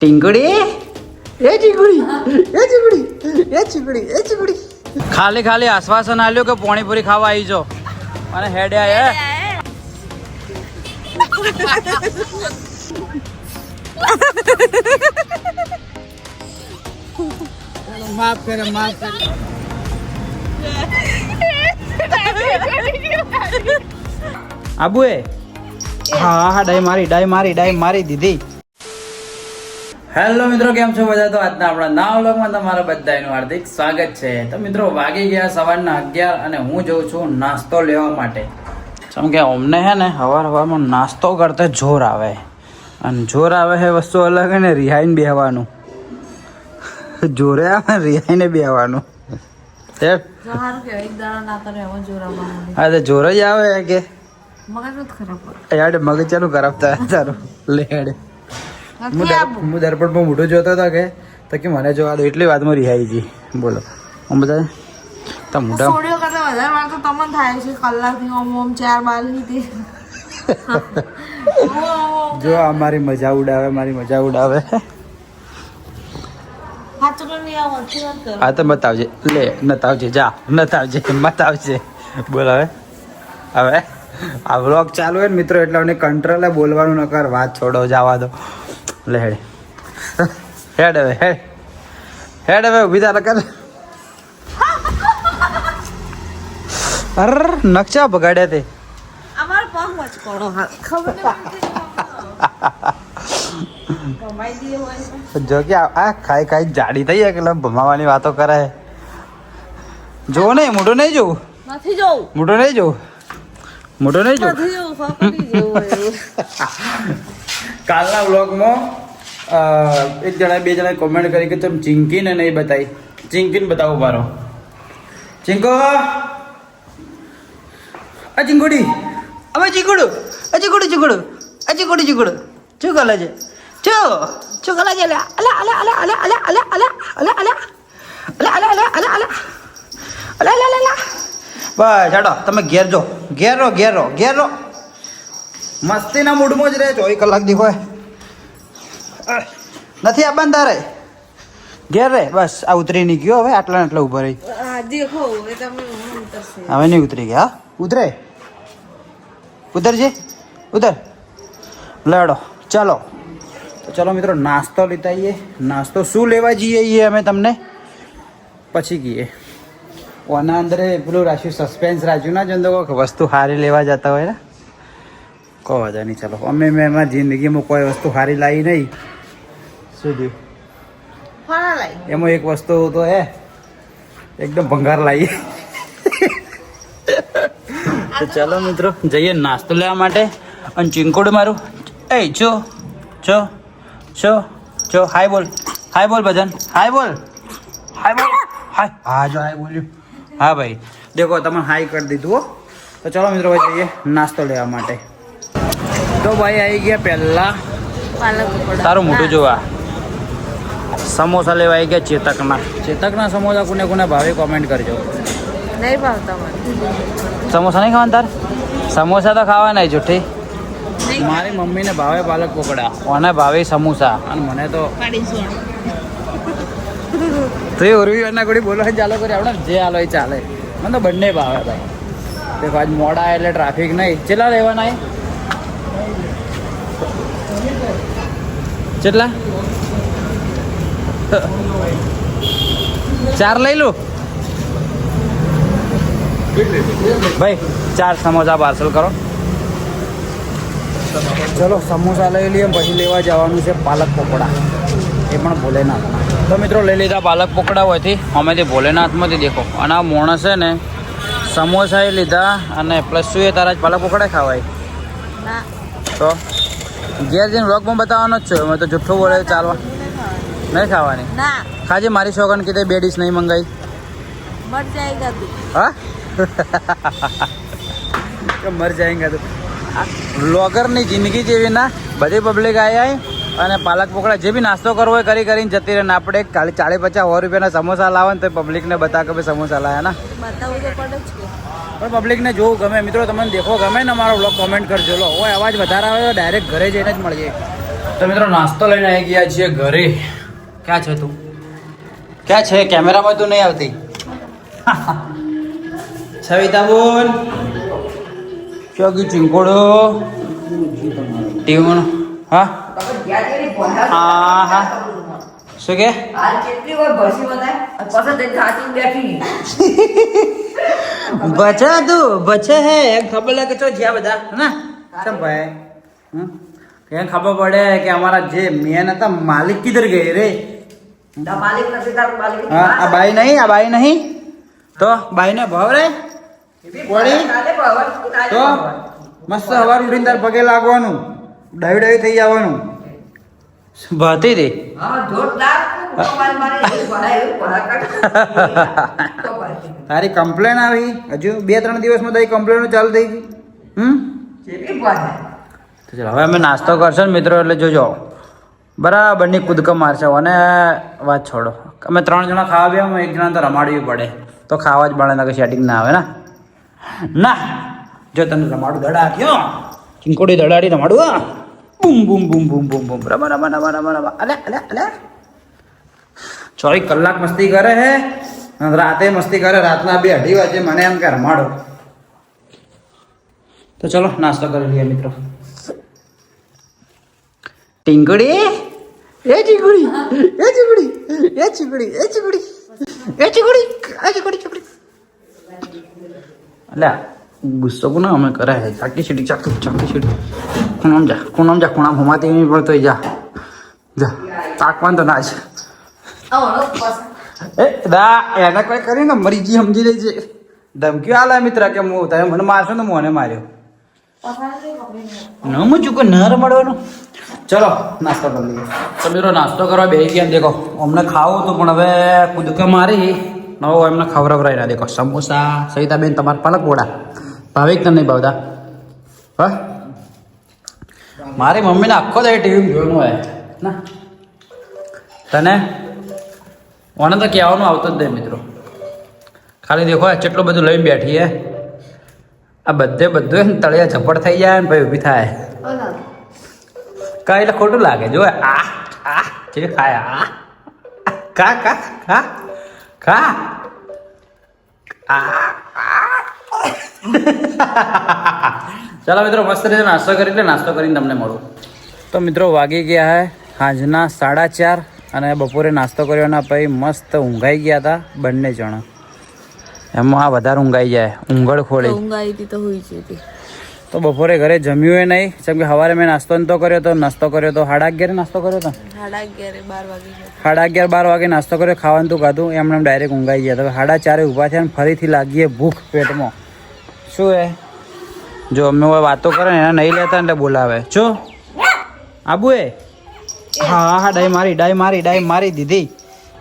ટીંગડી એ ચીકડી એ ચીકડી એ ચીકડી એ ચીકડી ખાલી ખાલી આશ્વાસન આલ્યો કે પાણીપુરી ખાવા આવી જો અને હેડે આયા માફ કરે આબુએ હા ડાઈ મારી દીધી. હેલો મિત્રો, કેમ છો બધા? તો આજના આપણા નવા વ્લોગમાં તમારા બધાનું હાર્દિક સ્વાગત છે. તો મિત્રો વાગી ગયા સવારના 11 અને હું જઉં છું નાસ્તો લેવા માટે. જેમ કે અમને હે ને સવારમાં નાસ્તો કરતા જોર આવે, અને જોર આવે છે વસ્તુ અલગ હે ને રિહાઈને બેહવાનું. જોરે આવે રિહાઈને બેહવાનું. હા તો જોર જ આવે કે મગજ ચાલુ ખરાબ થાય તારું. લે હેડે હું દર્પણમાં મોઢું જોતો હતો કે મને જોવા દો એટલી વાતમાં રિહાઈ ગઈ. બોલો હું બધા તો મોઢા જો અમારી મજા ઉડાવે. હા તો બતાવજે, લે નતાવજે, જા નતાવજે, બતાવજે. બોલ હવે આ વ્લોગ ચાલુ હોય ને મિત્રો એટલે મને કંટ્રોલ બોલવાનું ન કર, વાત છોડો, જવા દો. લે હેડ હવે ઉભી તારા કર. અર નકશા બગાડ્યા તે જો કે આ ખાઈ જાડી થઈ જાય એટલે ભમાવાની વાતો કરે. જો નહીં મોઢું નહીં જોવું, મોઢું નહીં જોવું. કાલના વ્લોગમાં એક જણા બે જણા કોમેન્ટ કરી કે તમે ચિંકીને નહીં બતાવી. ચિંકીને બતાવો બારો. ચિંકો આ ચિંકુડી અમે ચીકુડું શું કરે છે? શું કરે છે? બસ હેડો તમે ઘેરો મસ્તીના મૂડમાં જ રહે. 24 કલાક દી હોય નથી આ બંધ તારે ઘેર રે. બસ આ ઉતરી નહીં ગયો હવે, આટલા ઉભા રહી. હવે નહીં ઉતરી ગયા. ઉતરજે લેડો. ચાલો તો ચલો મિત્રો નાસ્તો લેતા આવીએ. નાસ્તો શું લેવા જઈએ અમે તમને પછી કહીએ. ઓના અંદર પેલું રાખ્યું સસ્પેન્સ રાખ્યું ના જંદો કોઈ વસ્તુ સારી લેવા જતા હોય ને કહો વાંધો નહીં. ચાલો મેં એમાં જિંદગીમાં કોઈ વસ્તુ સારી લાવી નહીં. શું થયું એમાં એક વસ્તુ તો એકદમ ભંગાર લાવી. તો ચાલો મિત્રો જઈએ નાસ્તો લેવા માટે. અને ચિંકોડ મારું છો હાય બોલ ભજન હાય બોલ. હા જો હાય બોલ્યું. હા ભાઈ દેખો તમે હાઈ કરી દીધું હો. તો ચલો મિત્રો ભાઈ જઈએ નાસ્તો લેવા માટે. તો ભાઈ આવી ગયા પહેલા તારું મોઢું જોવા. સમોસા લેવા આવી ગયા ચેતકના સમોસા કોને ભાવે કોમેન્ટ કરજો. નહીં ભાવતા મને સમોસા નહીં ખાવાના તાર? સમોસા તો ખાવાના જુઠ્ઠી. મારી મમ્મીને ભાવે પાલક પકોડા, ઓને ભાવે સમોસા, અને મને તો તો ઉર્વી એના ગોળી બોલો ચાલો કરી આવડે જે હાલો એ ચાલે. મને તો બંને ભાવે ભાઈ. દેખો આજ મોડા એટલે ટ્રાફિક નહીં. કેટલા લેવાના કેટલા? 4 લઈ લો ભાઈ. 4 સમોસા પાર્સલ કરો. ચલો સમોસા લઈ લઈએ, પછી લેવા જવાનું છે પાલક પકોડા, એ પણ ભોલેનાથના. તો મિત્રો લઈ લીધા પાલક પકોડા હોયથી અમેથી ભોલેનાથમાંથી. દેખો અને આ માણસ છે ને સમોસા એ લીધા અને પ્લસ શું એ તારા જ પાલક પકોડા ખાવાય. તો ઘેર જઈને વ્લોગમાં બતાવવાનો જ છે. અમે તો જુઠ્ઠું બોલે ચાલવા નહીં ખાવાની. ખાજે મારી શોખન કીધે 2 ડીશ નહીં મંગાવી. હા મર જાયગા તું. વ્લોગરની જિંદગી જેવી ના. બધી પબ્લિક આવી અને પાલક પકોડા જે બી નાસ્તો કરવો હોય કરીને જતી રહે ને. આપણે 40-50-100 રૂપિયાના સમોસા લાવે ને તો પબ્લિકને બતાવે કે ભાઈ સમોસા લાવ્યા ના. પણ પબ્લિકને જોવું ગમે. મિત્રો તમને દેખો ગમે ને અમારો વ્લોગ કોમેન્ટ કરજો. લો હોય અવાજ વધારે આવે તો ડાયરેક્ટ ઘરે જઈને જ મળીએ. તો મિત્રો નાસ્તો લઈને આવી ગયા છીએ ઘરે. ક્યાં છે તું? ક્યાં છે? કેમેરામાં તું નહીં આવતી. સવિતા બોલ. ચોગી ચિંકોડો ટીવણ. હા હા હા શું કે બચા તું બચે હે એમ ખબર લાગે તો જ્યાં બધા ના કેમ ભાઈ કેમ ખબર પડે કે અમારા જે મેન હતા માલિક કિધર ગયે રે? હા આ બાઈ નહીં, આ બાઈ નહીં તો બાઈ ને ભાવ રે વળી તો મસ્ત સવાર ઉઠીને તાર પગે લાગવાનું, ડાવી ડાવી થઈ જવાનું. ભાતી રે તારી કમ્પ્લેન આવી હજુ 2-3 દિવસમાં તારી કમ્પ્લેનો ચાલુ થઈ ગઈ. તો ચાલો હવે અમે નાસ્તો કરશો ને મિત્રો એટલે જોજો બરાબરની કૂદકા મારશે. અને વાત છોડો, અમે 3 જણા ખાવા બેમાં 1 જણા તો રમાડવી પડે તો ખાવા જ મળે કે સેટિંગ ના આવે ના. જો તને રમાડું દડા કયો ચીંકોડી દડાડી રમાડું હા બૂમ બૂમ બૂમ બૂમ બૂમ બૂમ બરાબર બરાબર બરાબર. અલે અલે અલે 24 કલાક મસ્તી કરે હે, રાતે મસ્તી કરે, રાતના 2-2:30 વાગે મને એમ કે રમાડો. તો ચલો નાસ્તો કરી લઈએ મિત્રો. ટીંકડી એ ચીકડી એ ચીકડી એ ચીકડી એ ચીકડી એ ચીકડી એ ચીકડી ચીકડી. અલ્યા ગુસ્સો કોના અમે કરે હે? ચાકી સીડી ચાકી સીડી ખૂણામ જા ખૂણામ હમાતી નહીં પડતો જા જા તાકવાન તો ના છે. એ દા એને કોઈ કરીને મરી જી સમજી લે છે. ધમકીઓ આલે મિત્ર કે હું તમે મને મારશો ને મને માર્યો ન હું ચૂકો ન રમાડવાનું. ચલો નાસ્તો કરી લઈએ. તો મિત્રો નાસ્તો કરવા બેસી ગયા. દેખો અમને ખાવું હતું પણ હવે કૂદકા મારી નવો એમને ખવડાવરાય ના. દેખો સમોસા સવિતાબેન તમારા પાલક વડા ભાવિક તને નહીં ભાવતા? હા મારી મમ્મીને આખો દે ટીવી જોવાનું હોય ના તને ઓને તો કહેવાનું આવતું જ નહીં મિત્રો. ખાલી દેખો કેટલું બધું લઈને બેઠી હે. આ બધું તળિયા ઝપડ થઈ જાય ને ભાઈ ઊભી થાય કા એટલે ખોટું લાગે. જો આ આ જે ખાય આ કા કા કા કા ચાલો મિત્રો મસ્ત રીતે નાસ્તો કરી લે. નાસ્તો કરીને તમને મળું. તો મિત્રો વાગી ગયા હે સાંજના 4:30 અને બપોરે નાસ્તો કર્યોના પછી મસ્ત ઊંઘાઈ ગયા હતા બંને જણા. એમાં આ વધારે ઊંઘાઈ જાય, ઊંઘડ ખોળી ઊંઘાઈ હતી તો હોઈ જતી. તો બપોરે ઘરે જમ્યું નહીં કેમ કે સવારે મેં નાસ્તો નતો કર્યો તો 11:30 નાસ્તો કર્યો હતો. 11:30-12 વાગે નાસ્તો કર્યો, ખાવાનું તો ખાધું એમને ડાયરેક્ટ ઊંઘાઈ ગયા. તો 4:30 ઊભા થયા અને ફરીથી લાગીએ ભૂખ પેટમાં. શું હે જો અમે વાતો કરે ને એને નહીં લેતા એટલે બોલાવે છો આબુ એ હા હા ડાઈ મારી દીધી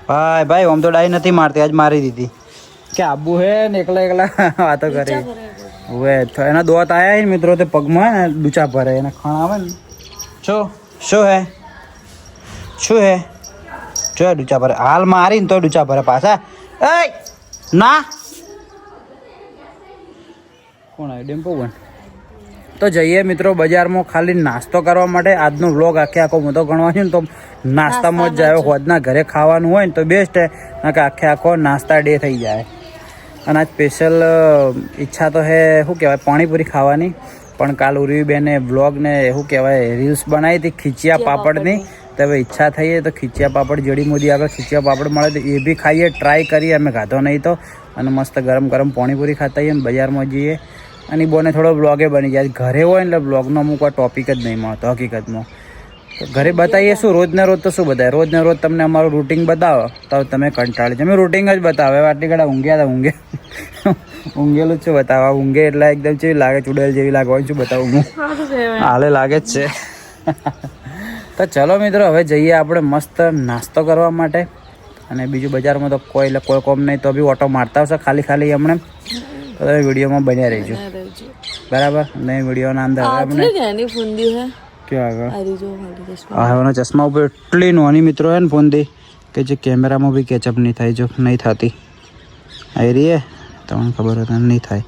ભાઈ આમ તો ડાઈ નથી મારતી, આજ મારી દીધી કે આબુ હે ને એકલા વાતો કરી. હવે એના દોત આયા ને મિત્રો તે પગમાં ને ડૂચા ભરે એને ખણ આવે ને શું હે જો ડૂચા ભરે હાલ મારી ને તો ડૂચા ભરે પાછા. એ ના કોણ આવ્યું ડેમ્પો બન. તો જઈએ મિત્રો બજારમાં ખાલી નાસ્તો કરવા માટે. આજનો વ્લોગ આખો હું તો ગણવાનું ને તો નાસ્તામાં જ જાય. હોદના ઘરે ખાવાનું હોય ને તો બેસ્ટ હે કે આખો નાસ્તા ડે થઈ જાય. અને આજ સ્પેશિયલ ઈચ્છા તો હે શું કહેવાય પાણીપુરી ખાવાની. પણ કાલ ઉર્વીબેને બ્લોગને શું કહેવાય રીલ્સ બનાવી હતી ખીચિયા પાપડની. તો હવે ઈચ્છા થઈએ તો ખીચિયા પાપડ જડી મોદી આગળ ખીચિયા પાપડ મળે તો એ બી ખાઈએ, ટ્રાય કરીએ. અમે ખાધો નહીં તો અને મસ્ત ગરમ પાણીપુરી ખાતા આવીએ ને બજારમાં જઈએ. અને બોને થોડો બ્લોગે બની જાય. ઘરે હોય ને એટલે બ્લોગનો અમુક ટોપિક જ નહીં મળતો હકીકતમાં. તો ઘરે બતાવીએ શું રોજને રોજ તો શું બતાવે રોજને રોજ તમને અમારું રૂટિન બતાવો તો તમે કંટાળી. અમે રૂટિન જ બતાવે. આટલી ઘડા ઊંઘ્યા હતા ઊંઘેલું જ છું બતાવવા. ઊંઘે એટલે એકદમ જેવી લાગે ચુડેલ જેવી લાગવાનું છું બતાવું હું હાલે લાગે જ છે. તો ચલો મિત્રો હવે જઈએ આપણે મસ્ત નાસ્તો કરવા માટે. અને બીજું બજારમાં તો કોઈ કોમ નહીં તો બી ઓટો મારતા આવશે ખાલી હમણે. તો તમે વિડીયોમાં બન્યા રહેજો બરાબર. નહીં વિડીયોના અંદર હા ચશ્મા ઉપર એટલી નોની મિત્રો હે ને ફોનથી કે જે કેમેરામાં બી કેચઅપ નહીં થાય. જો નહીં થતી આવી રહી હે તમને ખબર હોય નહીં થાય.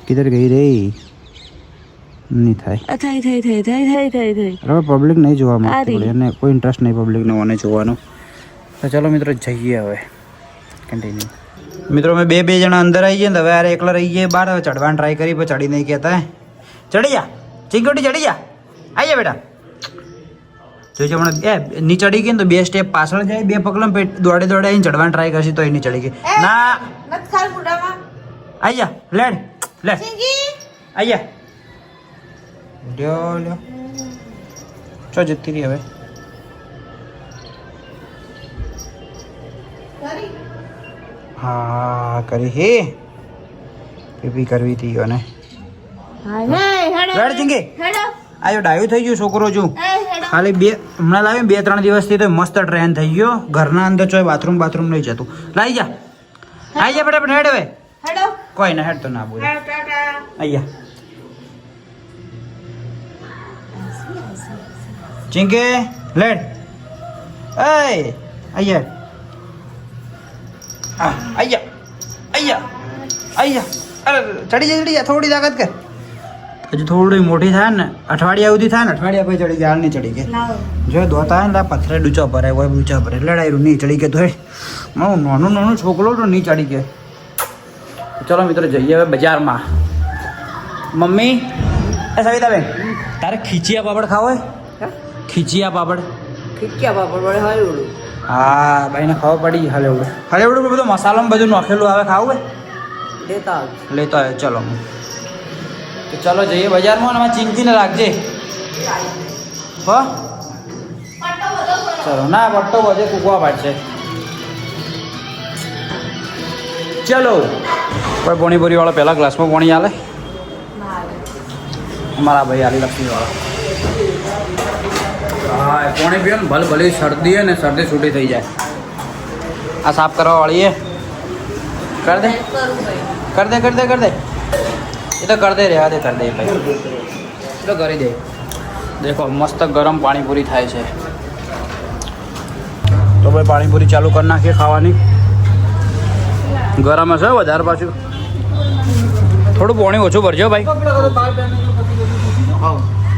કિધર ગઈ રે નહીં થાય. હવે પબ્લિક નહીં જોવા માંગતી પડે અને કોઈ ઇન્ટરેસ્ટ નહીં પબ્લિકને મને જોવાનો. તો ચલો મિત્રો જઈએ હવે કન્ટિન્યુ. મિત્રો અમે બે જણા અંદર આવી ગયા ને હવે યાર એકલા રહી ગયા બહાર. હવે ચડવાની ટ્રાય કરી પણ ચડી નહીં કહેતા. ચડી જા ચીંકોટી ચડી જા. આવી જા બેટા. જોઈશે હમણાં ની ચડી ગઈ ને તો 2 સ્ટેપ પાછળ જાય, 2 પગલાં દોડે આવીને ચડવાની ટ્રાય કરશે તો એની ચડી ગઈ. ના આવી જા લેડ લે આવી જા. લ્યો ચો જતી રહી હવે. હા કરી હે પીપી કરવી હતી અને લેડ ચીંકી આયો ડાયું થઈ ગયું છોકરો જો ખાલી હમણાં લાવ્યો 2-3 દિવસથી તો મસ્ત ટ્રેન થઈ ગયો. ઘરના અંદર ચોય બાથરૂમ નહીં જતું. લાવી જા આવી જા ફટાફટ હેડ હવે. કોઈ ના હેડ તો ના બોલ. આવી જા ચીંકે લેડ એ આવી જા આવી જા અરે ચડી જા થોડી તાકાત કર. હજુ થોડી મોટી થાય ને અઠવાડિયા સુધી થાય ને અઠવાડિયા પછી ચડી ગયા. હાલ નહીં ચડી ગયા જો દોતા હોય ને પથરે ડૂચા ભરાય હોય ડૂચા ભરે લડાયું નહીં ચડી ગયા તો નાનું છોકરો તો નહીં ચડી ગયા. ચલો મિત્રો જઈએ હવે બજારમાં. મમ્મી એ સવિતાબેન તારે ખીચિયા પાપડ ખાવો હોય? ખીચિયા પાપડ હા ભાઈને ખબર પડી. હલેવડું બધો મસાલો બધું નાખેલું આવે ખાવું હોય લેતો આવે. ચલો તો ચલો જઈએ બજારમાં. અને ચીંકીને રાખજે હો. ચલો ના પટ્ટો બધે કૂકવા પાડશે. ચલો કોઈ પોણીપુરી વાળો પહેલા ગ્લાસમાં પોણી આલે. અમારા ભાઈ આલી લક્ષ્મી વાળા હા પોણી પીઓ ને ભલે શરદી ને શરદી છૂટી થઈ જાય. આ સાફ કરવા વાળી એ કર દે એ તો કર દે રહેવા દે ભાઈ એ તો કરી દે. દેખો મસ્ત ગરમ પાણીપુરી થાય છે તો ભાઈ પાણીપુરી ચાલુ કરી નાખીએ ખાવાની. ગરમ હશે વધારે પાછું. થોડું પાણી ઓછું ભરજો ભાઈ.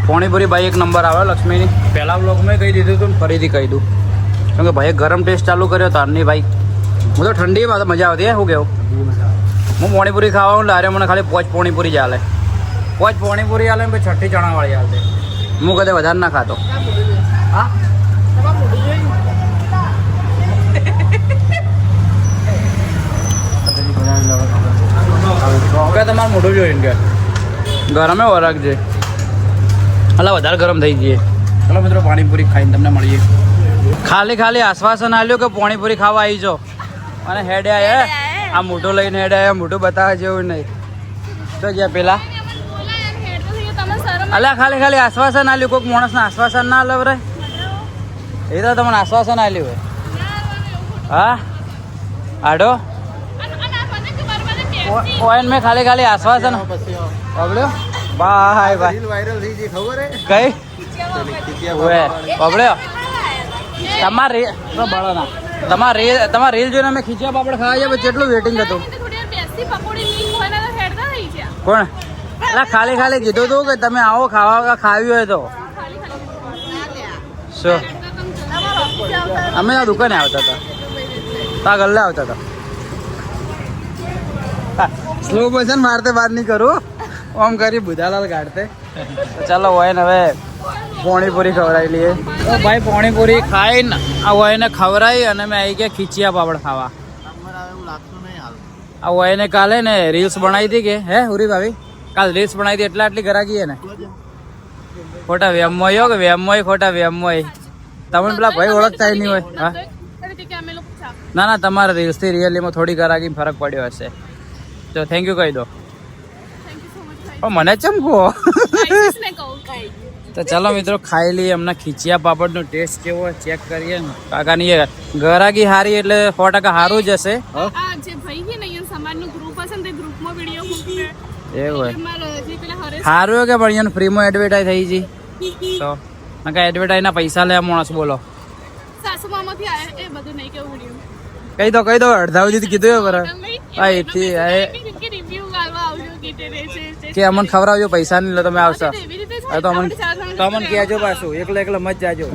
પાણીપુરી ભાઈ એક નંબર આવે લક્ષ્મીની. પહેલાં બ્લોગમાં કહી દીધું હતું ને ફરીથી કહી દઉં કેમ કે ભાઈ ગરમ ટેસ્ટ ચાલુ કર્યો તારની ભાઈ. હું તો ઠંડીમાં તો મજા આવતી શું કેવું. હું પાણીપુરી ખાવાનું લારે મને ખાલી 5 પાણીપુરી જ હાલે. 5 પાણીપુરી હાલે પછી 6 ચણાવાળી હાલતે. હું કદે વધારે ના ખાતો. હા તમારે મોઢું જોઈને કે ગરમે વરાક છે એટલે વધારે ગરમ થઈ જઈએ. ચલો મિત્રો પાણીપુરી ખાઈને તમને મળીએ. ખાલી આશ્વાસન આલ્યું કે પાણીપુરી ખાવા આવી જાઓ અને હેડે આયા આ મોઢું લઈને હેડે આયા. મોઢું બતાવે જેવું નહીં તો જ્યાં પેલા અલ્યા ખાલી આશ્વાસન આલ્યું. કોઈક માણસને આશ્વાસન ના આલે રે એ તો તમને આશ્વાસન આલ્યું હોય. હા આડો ઓયન મેં ખાલી આશ્વાસન પબડ્યો બાય વાયરલ થઈ ગઈ ખબર હે કઈ ઓએ પબડ્યો તમાર રીલ જોઈને અમે ખીચિયા પાપડ ખાવા ગયા કેટલું વેટિંગ હતું. કોણ એટલે ખાલી કીધું હતું કે તમે આવો ખાવી હોય તો શું અમે આ દુકાને આવતા હતા તા ગલ્લે આવતા હતા. સ્લો મોશન મારતે બાર નહીં કરું આમ કરી બુધાલાલ કાઢતે. ચાલો હોય ને હવે પાણીપુરી ખવડાવી લઈએ. તો ભાઈ પાણીપુરી ખાઈને આ વયને ખવડાવી અને મેં આવી ગયા ખીચિયા પાપડ ખાવા. આ વયને કાલે ને રીલ્સ બનાવી હતી કે હે ઉરી ભાભી કાલ રીલ્સ બનાવી હતી એટલે આટલી ઘરાકી ને ખોટા વેમોય કે વેમોય ખોટા વેમોય. તમને પેલા ભાઈ ઓળખતા નહીં હોય. હા ના તમારા રીલ્સથી રિયલીમાં થોડી ઘરાકી ફરક પડ્યો હશે તો થેન્ક યુ કહી દો. મને ચમકો તો ચાલો મિત્રો ખાઈ લઈએ. એમના ખીચિયા પાપડનો ટેસ્ટ કેવો ચેક કરીએ ને. કાકાની ગરાગી હારી એટલે 100% સારું જ હશે. એવું સારું કે પણ ફ્રીમાં એડવર્ટાઈઝ થઈ ગઈ તો એડવર્ટાઈઝના પૈસા લે માણસ બોલો. કહી દો અડધા સુધી કીધું બરાબર. કે અમને ખવડાવજો પૈસા નહીં લો તમે આવશો હવે તો અમને કહેજો પાછું એકલા મત જાજો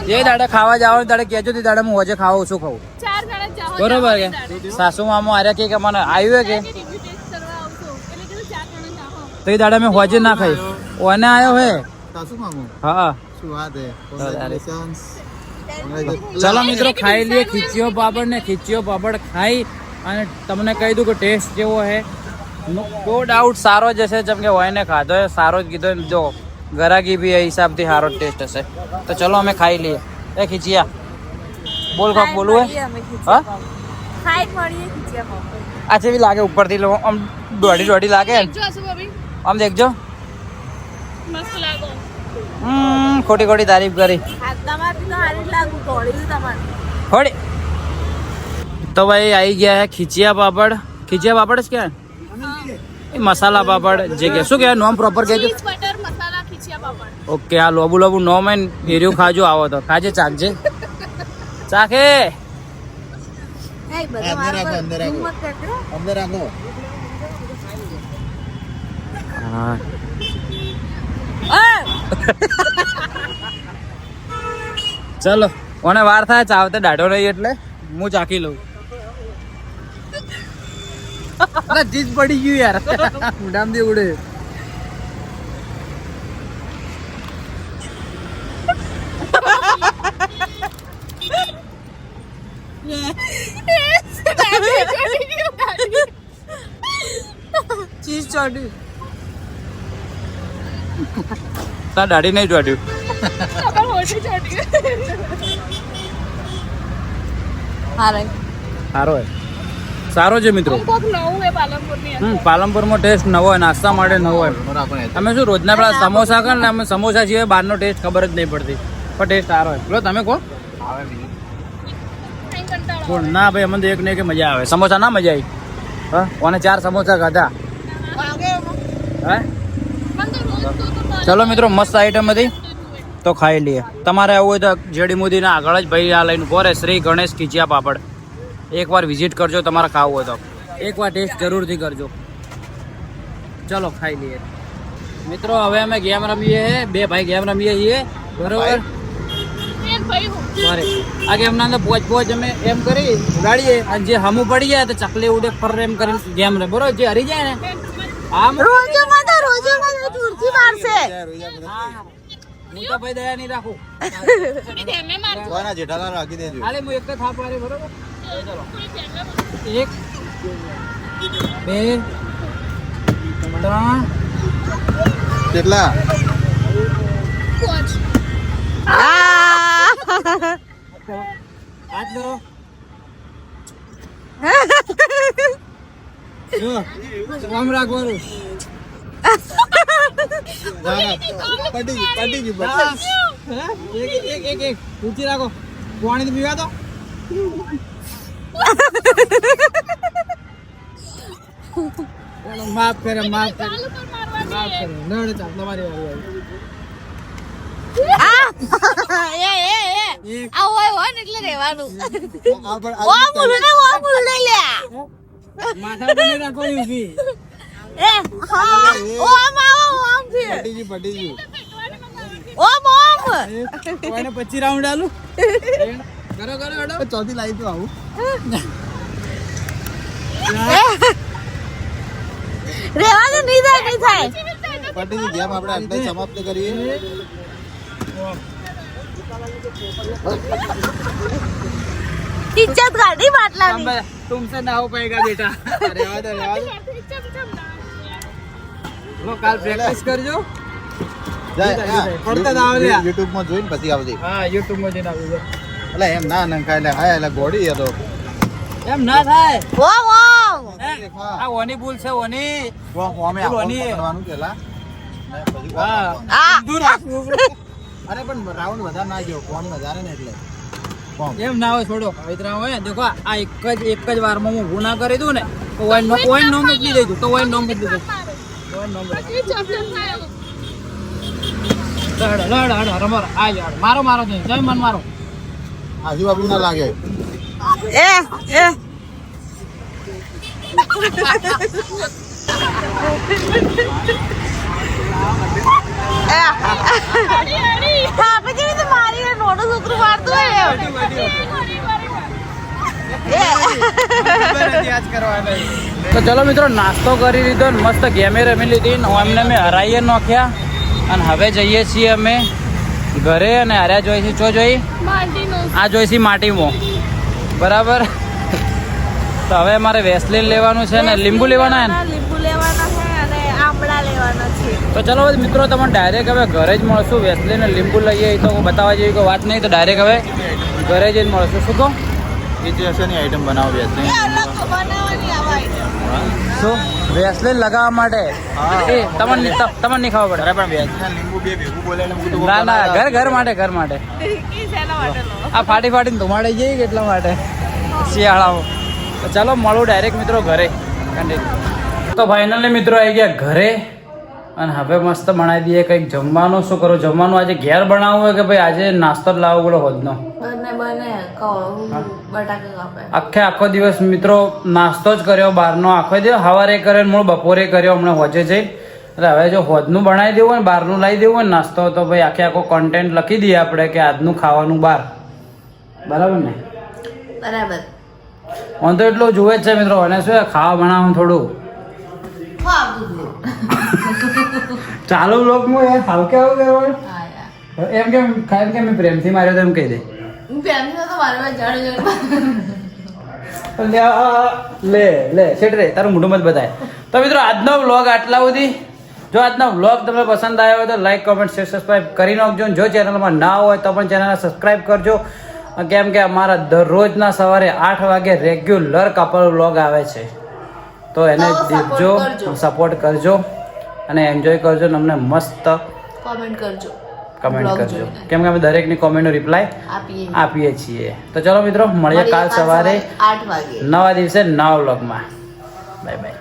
જે દાડે ખાવા જાવ દાડે કહેજો તે દાડે હું હોજે ખાવા શું ખાવું બરોબર કે સાસુ મામો આર્યા કે મને આવ્યું કે તો એ દાડે મેં હોજે ના ખાઈ ઓને આવ્યો હે સાસુ મામુ હા શું વાત હે કોંગ્રેચ્યુલેશન્સ ચલો મિત્રો ખાઈ લઈએ ખીચીઓ પાપડ ખાઈ અને તમને કહી દઉં કે ટેસ્ટ કેવો છે નો ડાઉટ સારો જ હશે જેમ કે હોય ને ખાધો હે સારો જ કીધો જો ગરાગી બી એ હિસાબથી સારો ટેસ્ટ હશે તો ચલો અમે ખાઈ લઈએ એ ખીચિયા બોલ કોક બોલવું હે હા આ જેવી લાગે ઉપરથી લો આમ દોઢી લાગે આમ દેખજો ખોટી તારીફ કરી થોડી તો ભાઈ આવી ગયા હે ખીચિયા પાપડ જ ક્યાં એ મસાલા પાપડ જે કે શું કહેવાય નોમ પ્રોપર કહેજો ઓકે આ લોબુ નોમ હે એર્યું ખાજો આવો તો ખાજે ચાખજે ચાખે અંદર રાખો હા ચલો કોને વાર થાય ચાવતે દાઢો નહીં એટલે હું ચાખી લઉં ચીજ પડી ગયું યાર ઉડામ દે ઉડે ચીજ ચોટ્યું તાર દાઢી નહીં ચોટ્યું સારો છે મિત્રો પાલનપુરમાં ટેસ્ટ નવો હોય નાસ્તા માટે નવો હોય તમે શું રોજના પેલા સમોસા ખાવ ને અમે સમોસા સિવાય બહારનો ટેસ્ટ ખબર જ નહીં પડતી પણ ટેસ્ટ સારો હોય બોલો તમે કહો ના ભાઈ અમને તો એક ને એક મજા આવે સમોસા ના મજા આવી હા અને 4 સમોસા ખાધા હા ચલો મિત્રો મસ્ત આઈટમ હતી તો ખાઈ લઈએ તમારે આવું હોય તો જેડી મોદીના આગળ જ ભાઈ આ લઈને ઉભો રહે શ્રી ગણેશ ખીચિયા પાપડ એકવાર વિઝિટ કરજો તમારે ખાવું હોય તો એકવાર ટેસ્ટ જરૂરથી કરજો ચલો ખાઈ લઈએ મિત્રો હવે અમે ગેમ રમીએ બે ભાઈ ગેમ રમીએ છીએ બરોબર આ ગેમના અંદર પોચ અમે એમ કરી ઉડાડીએ અને જે હમું પડી જાય તો ચકલી ઉડે ફર એમ કરીને ગેમ રે બરોબર જે હરી જાય ને આમ રોજો દૂરથી મારશે હું તો ભાઈ દયા નહીં રાખું જેઠાલાલ રાખી દેજો હાલે હું એક જ થાપ મારે બરોબર ચલો 1 2 3 કેટલા હાથ ધરો જો આમ રાખવાનું પટી ગયું એક ઊંચી રાખો પાણી પીવા તો માફ કરે નડ ચાલ તમારી માથા પર નહીં રાખો ઊભી પટી ગયું કોઈને 25 રાઉન્ડ આલું કરો ચોથી લાવી તો આવું પટી ગયું ગેમ આપણે આટલે સમાપ્ત કરીએ इज्जत गाड़ी बाटला तुमसे ना हो पाएगा बेटा રેવા દે લો કાલ પ્રેક્ટિસ કરજો પડતા જ આવે YouTube માં જોઈને પછી આવજે હા YouTube માં જઈને આવજો એટલે એમ ના ખાય લે હાય એટલે ગોળી હતો એમ ના થાય હા આ ઓની ભૂલ છે ઓની ઓમે આપવાનું પેલા હા દૂર રાખવું અરે પણ રાઉન્ડ વધારે ના ગયો કોમ વધારે ને એટલે એમ ના હોય છોડો પવિત્રા હોય દેખો આ એક જ વારમાં હું ગુના કરી દઉં ને તો ઓય નોમ બદલી દેજો તો ઓય નોમ બદલી દેજો લડ રમર આ યાર મારો નહીં જય મન મારો આજુબાજુ ના લાગે તો ચલો મિત્રો નાસ્તો કરી લીધો ને મસ્ત ગેમે રમી લીધી ને અમને અમે હરાઈએ નોખ્યા અને હવે જઈએ છીએ અમે ઘરે અને હર્યા જોઈએ છીએ ચો જોઈ આ જોઈ છે માટીમાં બરાબર. તો હવે અમારે વેસલીન લેવાનું છે ને લીંબુ લેવાના ને લીંબુ લેવાના છે અને આમળા લેવાના છે. તો ચલો મિત્રો તમને ડાયરેક્ટ હવે ઘરે જ મળશું. વેસલીન ને લીંબુ લઈએ તો બતાવવા જેવી કોઈ વાત નહીં, તો ડાયરેક્ટ હવે ઘરે જ મળશું. શું કહો ની આઈટમ બનાવો વેસલીન શું વેસલીન લગાવવા માટે એ તમને નહીં ખાવા પડે. પણ વેસલીન લીંબુ બે ભેગું બોલે એટલે હું ના ના ઘર માટે આ ફાટી ફાટીને ધુમાડી જઈએ કે એટલા માટે શિયાળાઓ. તો ચાલો મળું ડાયરેક્ટ મિત્રો ઘરે. તો ફાઇનલી મિત્રો આવી ગયા ઘરે અને હવે મસ્ત બનાવી દઈએ કંઈક જમવાનું. શું કરો જમવાનું આજે ઘેર બનાવવું હોય કે ભાઈ આજે નાસ્તો જ લાવવો પડે હોદનો? આખો દિવસ મિત્રો નાસ્તો જ કર્યો બહારનો. આખો દિવસ સવારે કર્યો મૂળ બપોરે કર્યો હમણાં હોજે જઈ. એટલે હવે જો હોદનું બનાવી દેવું હોય ને બહારનું લાવી દેવું હોય ને નાસ્તો તો ભાઈ આખો કોન્ટેન્ટ લખી દઈએ આપણે કે આજનું ખાવાનું બહાર. બરાબર ને? બરાબર. હું તો એટલું જુએ જ છે મિત્રો. અને શું ખાવા બનાવવાનું થોડું ચાલુ બ્લોગમાં યાર હાલ કેવું કરવાનું એમ કે મેં પ્રેમથી માર્યો તો એમ કહી દે. લે શેઠ રે તારું મોઢું મત બતાય. તો મિત્રો આજનો વ્લોગ આટલા સુધી. જો આજનો વ્લોગ તમને પસંદ આવ્યો હોય તો લાઈક કોમેન્ટ શેર સબસ્ક્રાઈબ કરી નાખજો. જો ચેનલમાં ના હોય તો પણ ચેનલને સબસ્ક્રાઈબ કરજો. કેમ કે અમારા દરરોજના સવારે 8 વાગે રેગ્યુલર કપલ વ્લોગ આવે છે. તો એને દેખજો, સપોર્ટ કરજો અને એન્જોય કરજો ને અમને મસ્ત કમેન્ટ કરજો. કેમ કે અમે દરેકની કોમેન્ટનો રિપ્લાય આપીએ છીએ. તો ચલો મિત્રો મળીએ કાલ સવારે 8 વાગે નવા દિવસે નવા વ્લોગમાં. Bye bye.